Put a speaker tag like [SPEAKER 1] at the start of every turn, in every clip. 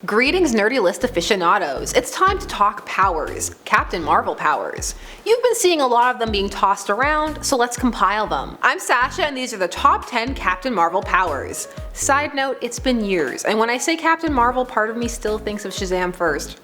[SPEAKER 1] Greetings nerdy list aficionados, it's time to talk powers, Captain Mavel Powers. You've been seeing a lot of them being tossed around, so let's compile them. I'm Sasha and these are the top 10 Captain Mavel Powers. Side note, it's been years, and when I say Captain Mavel, part of me still thinks of Shazam first.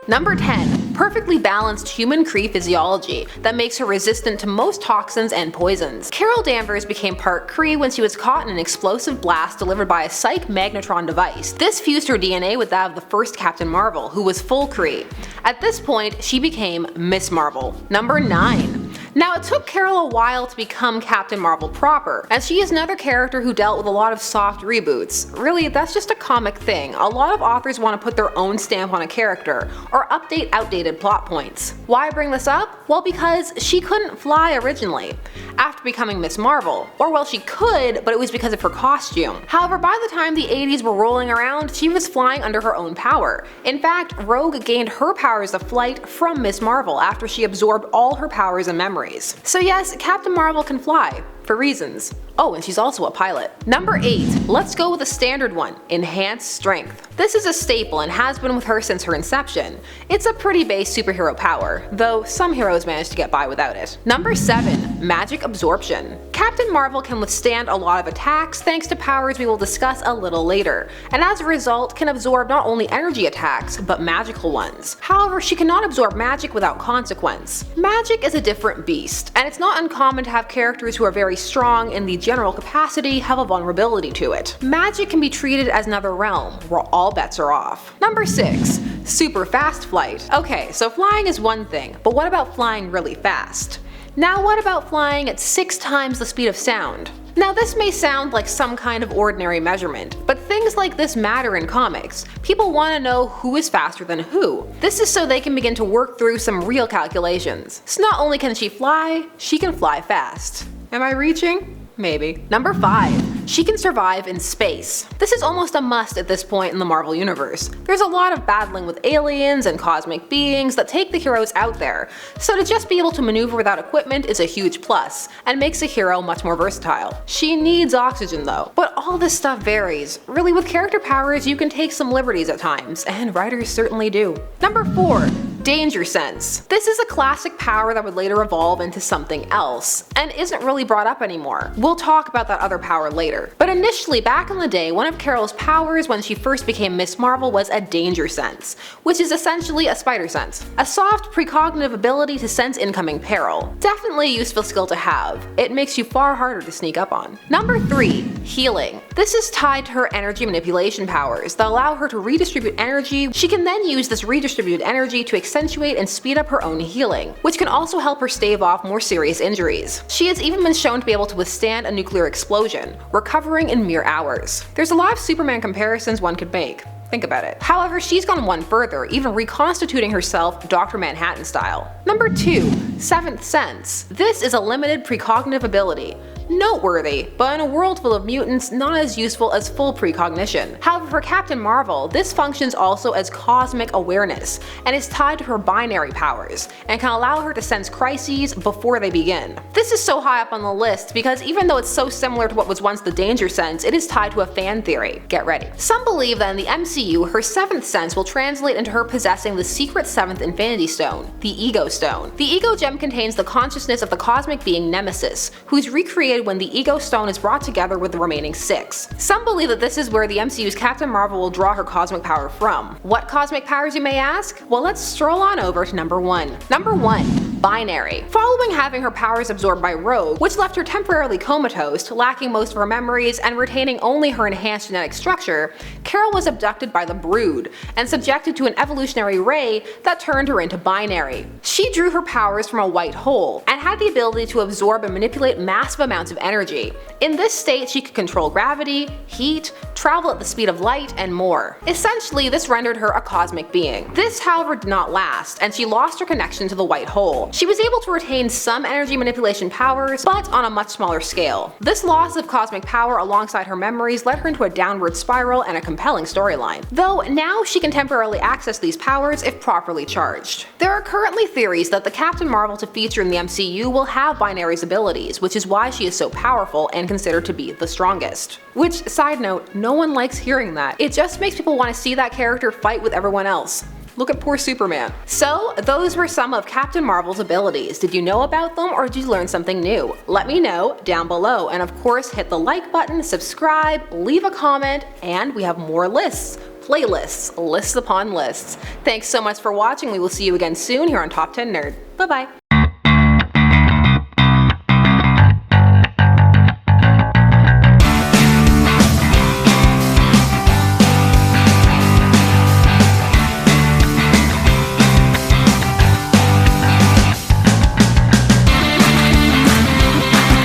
[SPEAKER 1] Number 10. Perfectly balanced human Kree physiology that makes her resistant to most toxins and poisons. Carol Danvers became part Kree when she was caught in an explosive blast delivered by a psych magnetron device. This fused her DNA with that of the first Captain Marvel, who was full Kree. At this point, she became Miss Marvel. Number 9. Now, it took Carol a while to become Captain Marvel proper, as she is another character who dealt with a lot of soft reboots. Really, that's just a comic thing. A lot of authors want to put their own stamp on a character, or update outdated plot points. Why bring this up? Well, because she couldn't fly originally, after becoming Miss Marvel. Or well, she could, but it was because of her costume. However, by the time the 80s were rolling around, she was flying under her own power. In fact, Rogue gained her powers of flight from Miss Marvel after she absorbed all her powers and memories. So yes, Captain Marvel can fly, for reasons. Oh, and she's also a pilot. Number 8. Let's go with a standard one, enhanced strength. This is a staple and has been with her since her inception. It's a pretty base superhero power, though some heroes manage to get by without it. Number 7. Magic absorption. Captain Marvel can withstand a lot of attacks thanks to powers we will discuss a little later, and as a result can absorb not only energy attacks, but magical ones. However, she cannot absorb magic without consequence. Magic is a different beast, and it's not uncommon to have characters who are very strong in the general capacity have a vulnerability to it. Magic can be treated as another realm, where all bets are off. Number 6. Super fast flight. Okay, so flying is one thing, but what about flying really fast? Now what about flying at 6 times the speed of sound? Now this may sound like some kind of ordinary measurement, but things like this matter in comics. People want to know who is faster than who. This is so they can begin to work through some real calculations. So not only can she can fly fast. Am I reaching? Maybe. Number 5. She can survive in space. This is almost a must at this point in the Marvel Universe. There's a lot of battling with aliens and cosmic beings that take the heroes out there, so to just be able to maneuver without equipment is a huge plus, and makes a hero much more versatile. She needs oxygen though, but all this stuff varies. Really, with character powers you can take some liberties at times, and writers certainly do. Number 4. Danger sense. This is a classic power that would later evolve into something else, and isn't really brought up anymore. We'll talk about that other power later. But initially, back in the day, one of Carol's powers when she first became Miss Marvel was a danger sense, which is essentially a spider sense. A soft, precognitive ability to sense incoming peril. Definitely a useful skill to have. It makes you far harder to sneak up on. Number 3. Healing. This is tied to her energy manipulation powers that allow her to redistribute energy. She can then use this redistributed energy to accentuate and speed up her own healing, which can also help her stave off more serious injuries. She has even been shown to be able to withstand a nuclear explosion, recovering in mere hours. There's a lot of Superman comparisons one could make. Think about it. However, she's gone one further, even reconstituting herself Dr. Manhattan style. Number 2. Seventh sense. This is a limited precognitive ability. Noteworthy, but in a world full of mutants, not as useful as full precognition. However, for Captain Marvel, this functions also as cosmic awareness, and is tied to her binary powers, and can allow her to sense crises before they begin. This is so high up on the list because even though it's so similar to what was once the danger sense, it is tied to a fan theory. Get ready. Some believe that in the MCU, her 7th sense will translate into her possessing the secret 7th Infinity Stone, the Ego Stone. The Ego Gem contains the consciousness of the cosmic being Nemesis, who is recreated when the Ego Stone is brought together with the remaining 6. Some believe that this is where the MCU's Captain Marvel will draw her cosmic power from. What cosmic powers, you may ask? Well, let's stroll on over to number 1. Number 1. Binary. Following having her powers absorbed by Rogue, which left her temporarily comatose, lacking most of her memories and retaining only her enhanced genetic structure, Carol was abducted by the Brood and subjected to an evolutionary ray that turned her into binary. She drew her powers from a white hole and had the ability to absorb and manipulate massive amounts of energy. In this state, she could control gravity, heat, travel at the speed of light, and more. Essentially, this rendered her a cosmic being. This, however, did not last, and she lost her connection to the white hole, She was able to retain some energy manipulation powers, but on a much smaller scale. This loss of cosmic power alongside her memories led her into a downward spiral and a compelling storyline. Though now she can temporarily access these powers if properly charged. There are currently theories that the Captain Marvel to feature in the MCU will have Binary's abilities, which is why she is so powerful and considered to be the strongest. Which, side note, no one likes hearing that. It just makes people want to see that character fight with everyone else. Look at poor Superman. So those were some of Captain Marvel's abilities. Did you know about them or did you learn something new? Let me know down below, and of course hit the like button, subscribe, leave a comment, and we have more lists. Playlists, lists upon lists. Thanks so much for watching. We will see you again soon here on Top 10 Nerd. Bye bye.